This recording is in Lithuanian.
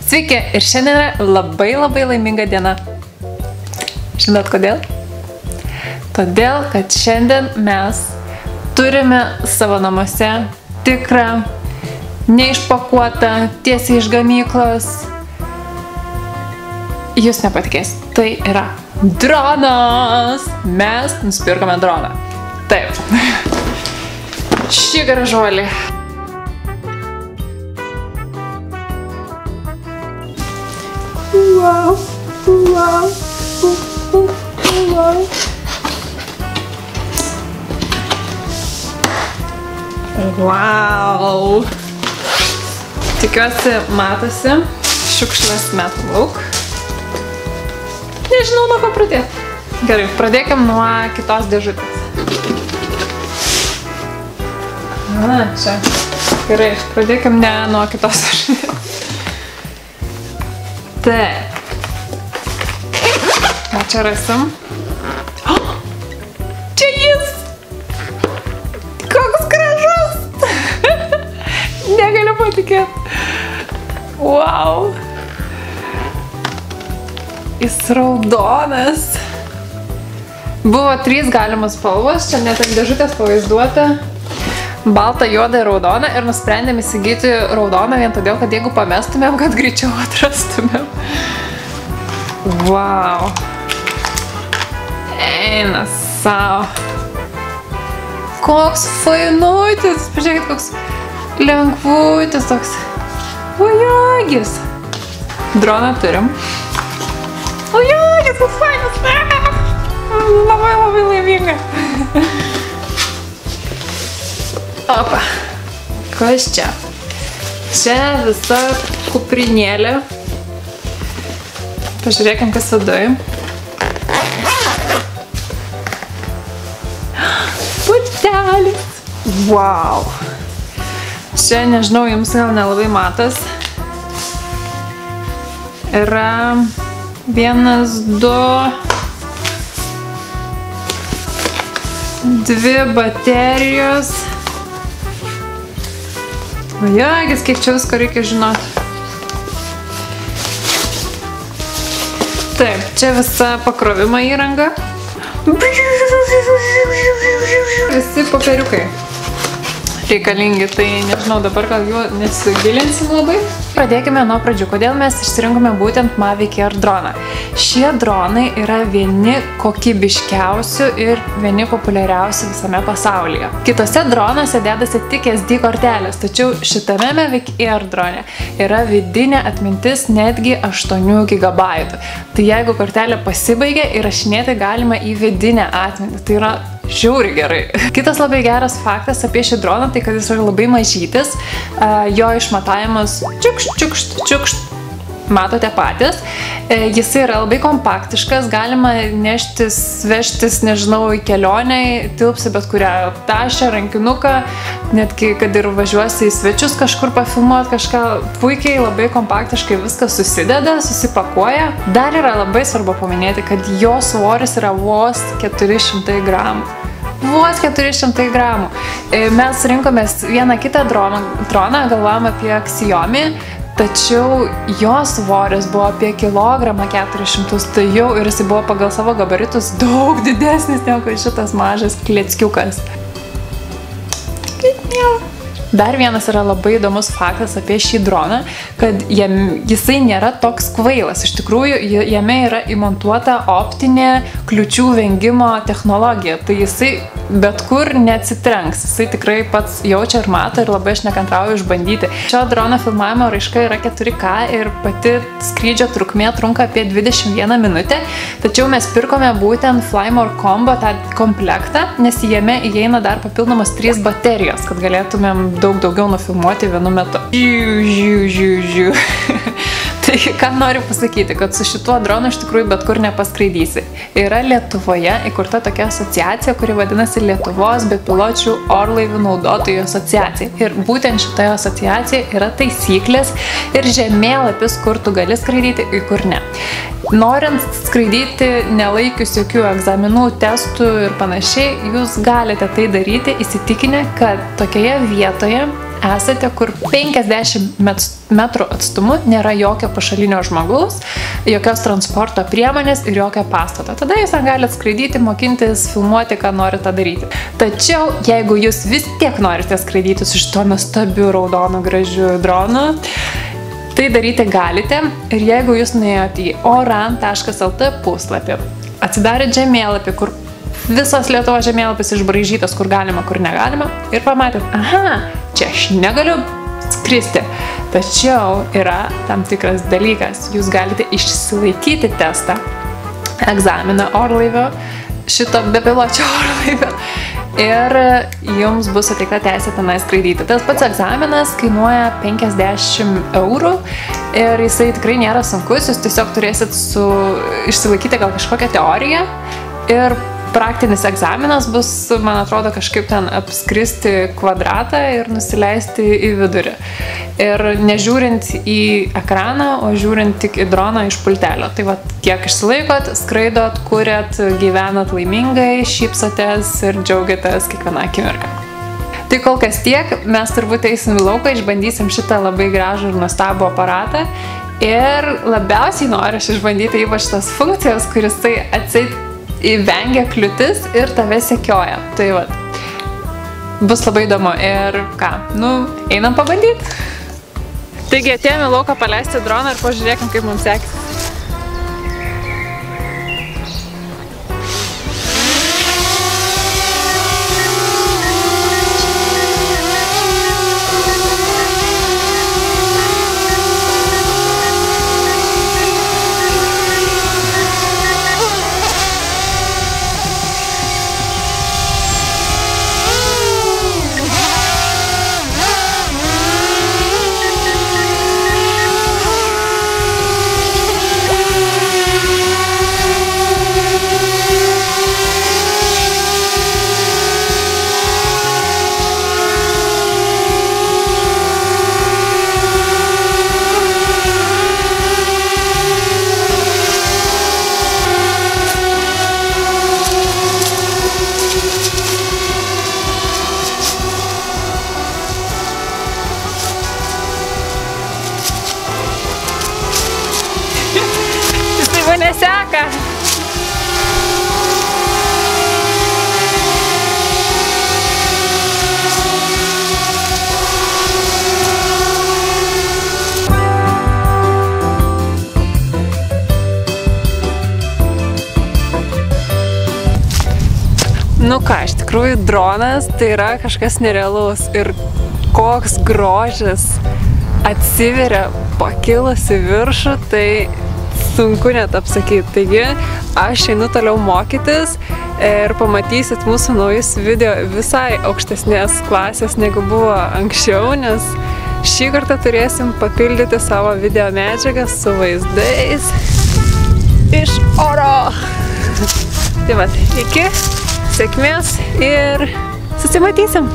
Sveiki, ir šiandien yra labai laiminga diena. Žinot kodėl? Todėl, kad šiandien mes turime savo namuose tikrą, neišpakuotą, tiesiai iš gamyklos. Jūs nepatikėsit, tai yra dronas. Mes nusipirkome droną. Taip. Šį gražuolį. Wow. Wow. Tikiuosi matosi. Šiukšles metu lauk. Nežinau, nuo ko pradėti. Gerai, pradėkim nuo kitos dėžutės. Čia. Gerai, pradėkim ne nuo kitos dėžutės. Taip. Ką čia rasim? Čia jis! Koks gražus! Negaliu patikėti. Wow! Jis raudonas. Buvo 3 galimos spalvos, čia net ant dėžutės pavaizduota. Balta, juoda ir raudona. Ir nusprendėm įsigyti raudoną vien todėl, kad jeigu pamestumėm, kad greičiau atrastumėm. Wow. Eina savo. Koks fainutis. Pažiūrėkit, koks lengvutis toks. Ojagis. Droną turim. Ojagis, koks fainas. Labai laiminga. Opa. Kas čia? Čia visa kuprinėlė. Pažiūrėkim, kas viduje. Putelis. Wow. Čia, nežinau, jums gal nelabai matas. Yra 1, 2 baterijos. Ojagis, kiek čia visko reikia žinoti. Taip, čia visa pakrovimo įranga. Visi popieriukai reikalingi, tai nežinau, dabar gal jų nesigilinsim labai. Pradėkime nuo pradžių. Kodėl mes išsirinkome būtent Mavic Air droną? Šie dronai yra vieni kokybiškiausių ir vieni populiariausių visame pasaulyje. Kitose dronuose dedasi tik SD kortelės, tačiau šitame Mavic Air drone yra vidinė atmintis netgi 8 GB. Tai jeigu kortelė pasibaigia, įrašinėti galima į vidinę atmintį. Tai yra žiauriai gerai. Kitas labai geras faktas apie šį droną, tai kad jis yra labai mažytis, jo išmatavimas čiukšt, matote patys. Jis yra labai kompaktiškas, galima neštis, vežtis, nežinau, į kelionę, tilpsi bet kurią tašę, rankinuką, netgi kad ir važiuosi į svečius kažkur pafilmuoti kažką, puikiai, labai kompaktiškai viskas susideda, susipakuoja. Dar yra labai svarbu paminėti, kad jo svoris yra vos 400 gramų. Vos 400 gramų. Mes rinkomės vieną kitą droną, galvojom apie Xiaomi, tačiau jo svoris buvo apie 400 kg, tai jau ir jis buvo pagal savo gabaritus daug didesnis negu šitas mažas kleckiukas. Dar vienas yra labai įdomus faktas apie šį droną, kad jisai nėra toks kvailas. Iš tikrųjų, jame yra įmontuota optinė kliūčių vengimo technologija. Tai jisai bet kur neatsitrenks. Jisai tikrai pats jaučia ir mato ir labai aš nekantrauju išbandyti. Šio drono filmavimo raiška yra 4K ir pati skrydžio trukmė trunka apie 21 minutę. Tačiau mes pirkome būtent Flymore Combo tą komplektą, nes jame įeina dar papildomos 3 baterijos, kad galėtumėm daug daugiau nufilmuoti vienu metu. Tai ką noriu pasakyti, kad su šituo dronu iš tikrųjų bet kur nepaskraidysi. Yra Lietuvoje įkurta tokia asociacija, kuri vadinasi Lietuvos bepiločių orlaivių naudotojų asociacija. Ir būtent šitoje asociacijoje yra taisyklės ir žemėlapis, kur tu gali skraidyti ir kur ne. Norint skraidyti nelaikius jokių egzaminų, testų ir panašiai, jūs galite tai daryti įsitikinę, kad tokioje vietoje esate, kur 50 metrų atstumu nėra jokio pašalinio žmogaus, jokios transporto priemonės ir jokio pastato. Tada jūs galite skraidyti, mokintis, filmuoti, ką norite daryti. Tačiau, jeigu jūs vis tiek norite skraidyti su šituo nuostabiu raudonu gražiu dronu, tai daryti galite. Ir jeigu jūs nuėjote į oran.lt puslapį, atsidarėte žemėlapį, kur visos Lietuvos žemėlapis išbraižytas, kur galima, kur negalima, ir pamatėt, aha, čia aš negaliu skristi. Tačiau yra tam tikras dalykas. Jūs galite išsilaikyti testą, egzaminą orlaivio, šito bepiločio orlaivio, ir jums bus suteikta teisė tenai skraidyti. Tas pats egzaminas kainuoja 50 eurų ir jisai tikrai nėra sunkus, jūs tiesiog turėsit išsilaikyti gal kažkokią teoriją ir praktinis egzaminas bus, man atrodo, kažkaip ten apskristi kvadratą ir nusileisti į vidurį. Ir nežiūrint į ekraną, o žiūrint tik į droną iš pultelio. Tai va, kiek išsilaikot, skraidot, kuriat, gyvenat laimingai, šypsotės ir džiaugiatės kiekvieną akimirką. Tai kol kas tiek, mes turbūt eisim į lauką, išbandysim šitą labai gražų ir nuostabų aparatą. Ir labiausiai noriu aš išbandyti ypač tas funkcijas, kuris tai atseit įvengia kliūtis ir tave sekioja. Tai va, bus labai įdomu. Ir ką, einam pabandyti. Taigi atėjome lauką paleisti droną ir pažiūrėkim, kaip mums seksis. Neseka. Ką, iš tikrųjų dronas tai yra kažkas nerealaus ir koks grožis atsiveria pakilus į viršų, tai sunku net apsakyti. Taigi, aš einu toliau mokytis ir pamatysit mūsų naujus video visai aukštesnės klasės negu buvo anksčiau, nes šį kartą turėsim papildyti savo video medžiagą su vaizdais iš oro. Tai va, iki sėkmės ir susimatysim.